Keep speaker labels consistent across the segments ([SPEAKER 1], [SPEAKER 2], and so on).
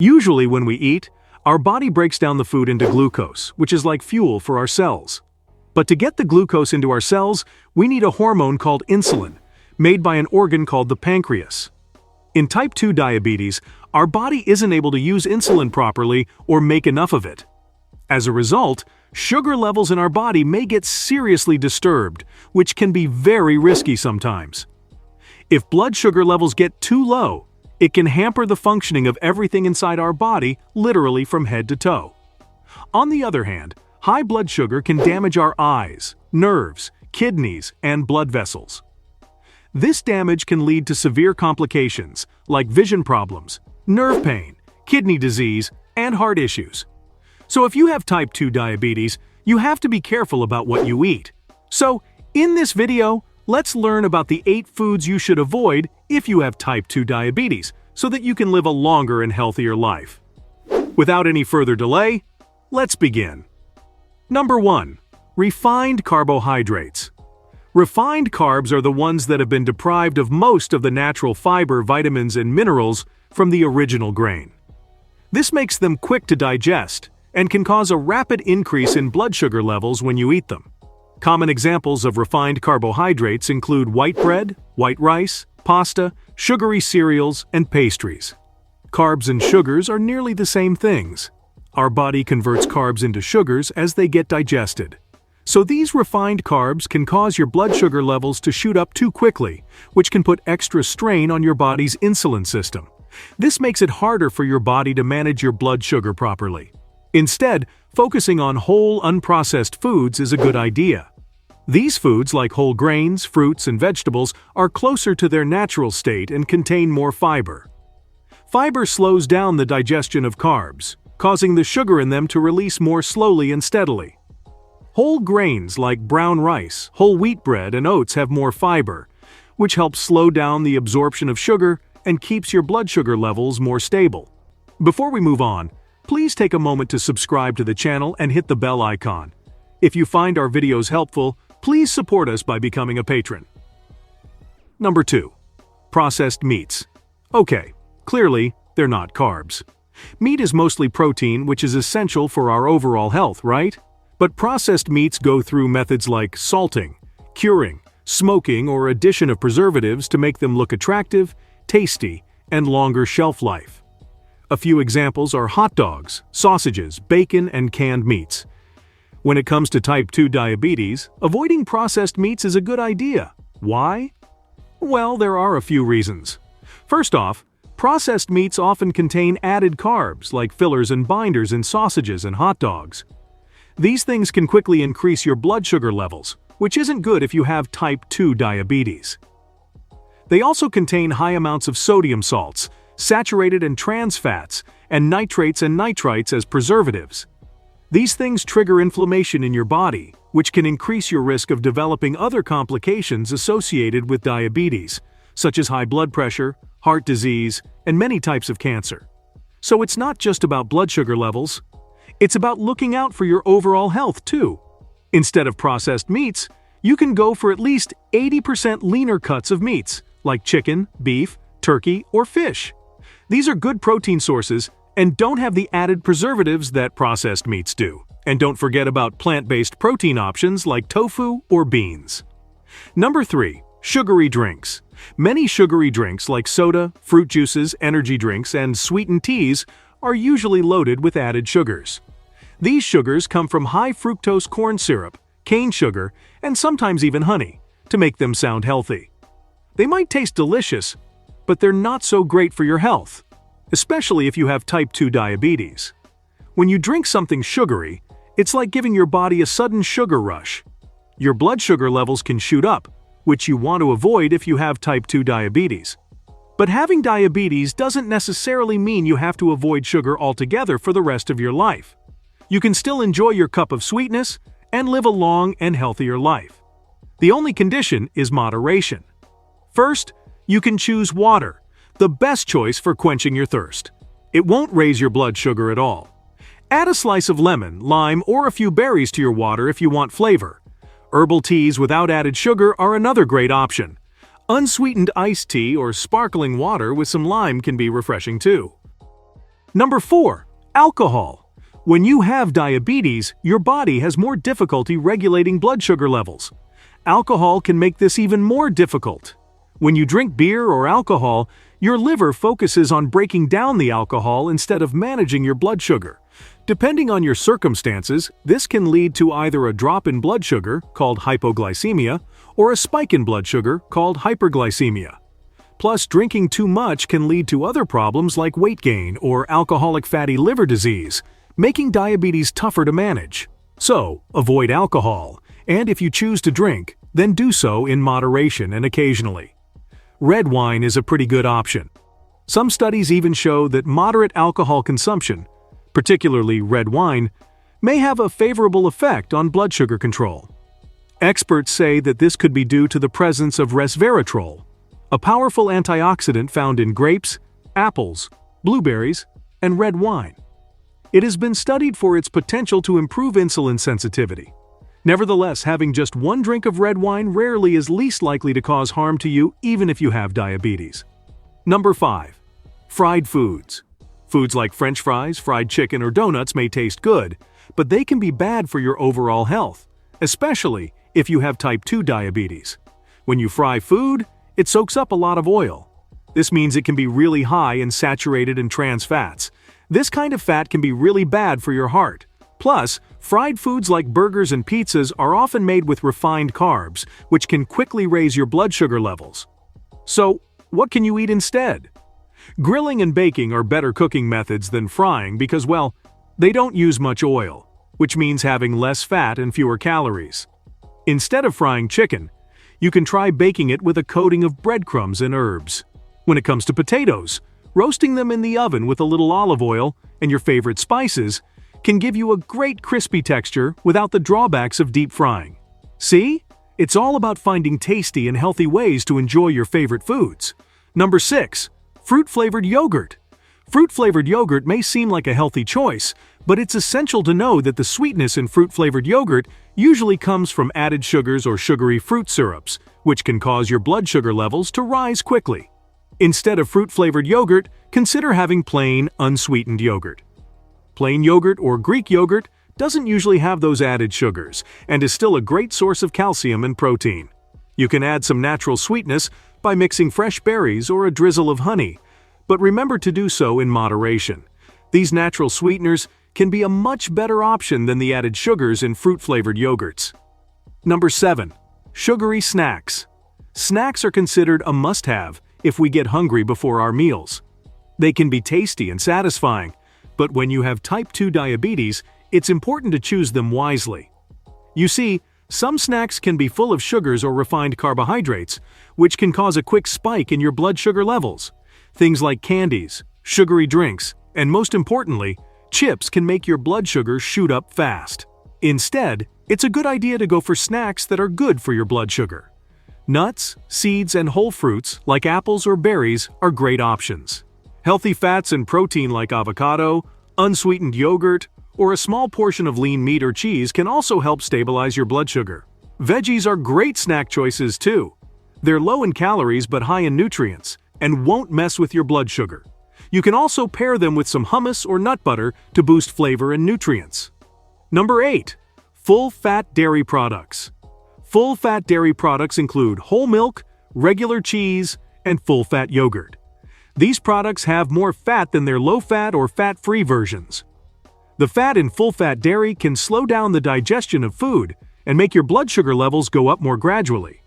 [SPEAKER 1] Usually when we eat, our body breaks down the food into glucose, which is like fuel for our cells. But to get the glucose into our cells, we need a hormone called insulin, made by an organ called the pancreas. In type 2 diabetes, our body isn't able to use insulin properly or make enough of it. As a result, sugar levels in our body may get seriously disturbed, which can be very risky sometimes. If blood sugar levels get too low, it can hamper the functioning of everything inside our body, literally from head to toe. On the other hand, high blood sugar can damage our eyes, nerves, kidneys, and blood vessels. This damage can lead to severe complications like vision problems, nerve pain, kidney disease, and heart issues. So if you have type 2 diabetes, you have to be careful about what you eat. So, in this video, let's learn about the 8 foods you should avoid if you have type 2 diabetes, so that you can live a longer and healthier life. Without any further delay, let's begin. Number 1. Refined carbohydrates. Refined carbs are the ones that have been deprived of most of the natural fiber, vitamins, and minerals from the original grain. This makes them quick to digest and can cause a rapid increase in blood sugar levels when you eat them. Common examples of refined carbohydrates include white bread, white rice, pasta, sugary cereals, and pastries. Carbs and sugars are nearly the same things. Our body converts carbs into sugars as they get digested. So these refined carbs can cause your blood sugar levels to shoot up too quickly, which can put extra strain on your body's insulin system. This makes it harder for your body to manage your blood sugar properly. Instead, focusing on whole, unprocessed foods is a good idea. These foods, like whole grains, fruits, and vegetables, are closer to their natural state and contain more fiber. Fiber slows down the digestion of carbs, causing the sugar in them to release more slowly and steadily. Whole grains like brown rice, whole wheat bread, and oats have more fiber, which helps slow down the absorption of sugar and keeps your blood sugar levels more stable. Before we move on, please take a moment to subscribe to the channel and hit the bell icon. If you find our videos helpful, please support us by becoming a patron. Number 2. Processed meats. Okay, clearly, they're not carbs. Meat is mostly protein, which is essential for our overall health, right? But processed meats go through methods like salting, curing, smoking, or addition of preservatives to make them look attractive, tasty, and longer shelf life. A few examples are hot dogs, sausages, bacon, and canned meats. When it comes to type 2 diabetes, avoiding processed meats is a good idea. Why? Well, there are a few reasons. First off, processed meats often contain added carbs like fillers and binders in sausages and hot dogs. These things can quickly increase your blood sugar levels, which isn't good if you have type 2 diabetes. They also contain high amounts of sodium salts, saturated and trans fats, and nitrates and nitrites as preservatives. These things trigger inflammation in your body, which can increase your risk of developing other complications associated with diabetes, such as high blood pressure, heart disease, and many types of cancer. So it's not just about blood sugar levels. It's about looking out for your overall health too. Instead of processed meats, you can go for at least 80% leaner cuts of meats, like chicken, beef, turkey, or fish. These are good protein sources and don't have the added preservatives that processed meats do. And don't forget about plant-based protein options like tofu or beans. Number 3. Sugary drinks. Many sugary drinks like soda, fruit juices, energy drinks, and sweetened teas are usually loaded with added sugars. These sugars come from high fructose corn syrup, cane sugar, and sometimes even honey, to make them sound healthy. They might taste delicious, but they're not so great for your health, especially if you have type 2 diabetes. When you drink something sugary, it's like giving your body a sudden sugar rush. Your blood sugar levels can shoot up, which you want to avoid if you have type 2 diabetes. But having diabetes doesn't necessarily mean you have to avoid sugar altogether for the rest of your life. You can still enjoy your cup of sweetness and live a long and healthier life. The only condition is moderation. First, you can choose water, the best choice for quenching your thirst. It won't raise your blood sugar at all. Add a slice of lemon, lime, or a few berries to your water if you want flavor. Herbal teas without added sugar are another great option. Unsweetened iced tea or sparkling water with some lime can be refreshing too. Number 4. Alcohol. When you have diabetes, your body has more difficulty regulating blood sugar levels. Alcohol can make this even more difficult. When you drink beer or alcohol, your liver focuses on breaking down the alcohol instead of managing your blood sugar. Depending on your circumstances, this can lead to either a drop in blood sugar, called hypoglycemia, or a spike in blood sugar, called hyperglycemia. Plus, drinking too much can lead to other problems like weight gain or alcoholic fatty liver disease, making diabetes tougher to manage. So, avoid alcohol, and if you choose to drink, then do so in moderation and occasionally. Red wine is a pretty good option. Some studies even show that moderate alcohol consumption, particularly red wine, may have a favorable effect on blood sugar control. Experts say that this could be due to the presence of resveratrol, a powerful antioxidant found in grapes, apples, blueberries, and red wine. It has been studied for its potential to improve insulin sensitivity. Nevertheless, having just one drink of red wine rarely is least likely to cause harm to you even if you have diabetes. Number 5. Fried foods. Foods like French fries, fried chicken, or donuts may taste good, but they can be bad for your overall health, especially if you have type 2 diabetes. When you fry food, it soaks up a lot of oil. This means it can be really high in saturated and trans fats. This kind of fat can be really bad for your heart. Plus, fried foods like burgers and pizzas are often made with refined carbs, which can quickly raise your blood sugar levels. So, what can you eat instead? Grilling and baking are better cooking methods than frying because, well, they don't use much oil, which means having less fat and fewer calories. Instead of frying chicken, you can try baking it with a coating of breadcrumbs and herbs. When it comes to potatoes, roasting them in the oven with a little olive oil and your favorite spices can give you a great crispy texture without the drawbacks of deep frying. See? It's all about finding tasty and healthy ways to enjoy your favorite foods. Number 6. Fruit-flavored yogurt. Fruit-flavored yogurt may seem like a healthy choice, but it's essential to know that the sweetness in fruit-flavored yogurt usually comes from added sugars or sugary fruit syrups, which can cause your blood sugar levels to rise quickly. Instead of fruit-flavored yogurt, consider having plain, unsweetened yogurt. Plain yogurt or Greek yogurt doesn't usually have those added sugars and is still a great source of calcium and protein. You can add some natural sweetness by mixing fresh berries or a drizzle of honey, but remember to do so in moderation. These natural sweeteners can be a much better option than the added sugars in fruit-flavored yogurts. Number 7. Sugary snacks. Snacks are considered a must-have if we get hungry before our meals. They can be tasty and satisfying, but when you have type 2 diabetes, it's important to choose them wisely. You see, some snacks can be full of sugars or refined carbohydrates, which can cause a quick spike in your blood sugar levels. Things like candies, sugary drinks, and most importantly, chips can make your blood sugar shoot up fast. Instead, it's a good idea to go for snacks that are good for your blood sugar. Nuts, seeds, and whole fruits, like apples or berries, are great options. Healthy fats and protein like avocado, unsweetened yogurt, or a small portion of lean meat or cheese can also help stabilize your blood sugar. Veggies are great snack choices too. They're low in calories but high in nutrients, and won't mess with your blood sugar. You can also pair them with some hummus or nut butter to boost flavor and nutrients. Number 8. Full-fat dairy products. Full-fat dairy products include whole milk, regular cheese, and full-fat yogurt. These products have more fat than their low-fat or fat-free versions. The fat in full-fat dairy can slow down the digestion of food and make your blood sugar levels go up more gradually.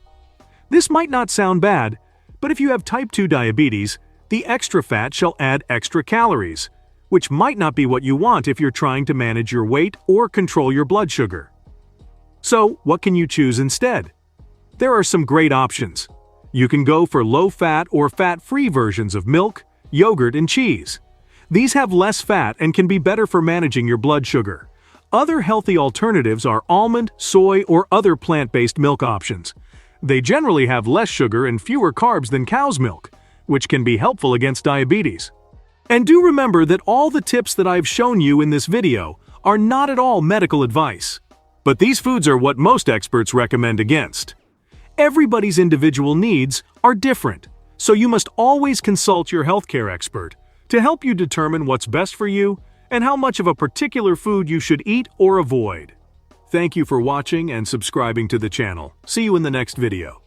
[SPEAKER 1] This might not sound bad, but if you have type 2 diabetes, the extra fat shall add extra calories, which might not be what you want if you're trying to manage your weight or control your blood sugar. So, what can you choose instead? There are some great options. You can go for low-fat or fat-free versions of milk, yogurt, and cheese. These have less fat and can be better for managing your blood sugar. Other healthy alternatives are almond, soy, or other plant-based milk options. They generally have less sugar and fewer carbs than cow's milk, which can be helpful against diabetes. And do remember that all the tips that I've shown you in this video are not at all medical advice. But these foods are what most experts recommend against. Everybody's individual needs are different, so you must always consult your healthcare expert. to help you determine what's best for you and how much of a particular food you should eat or avoid. Thank you for watching and subscribing to the channel. See you in the next video.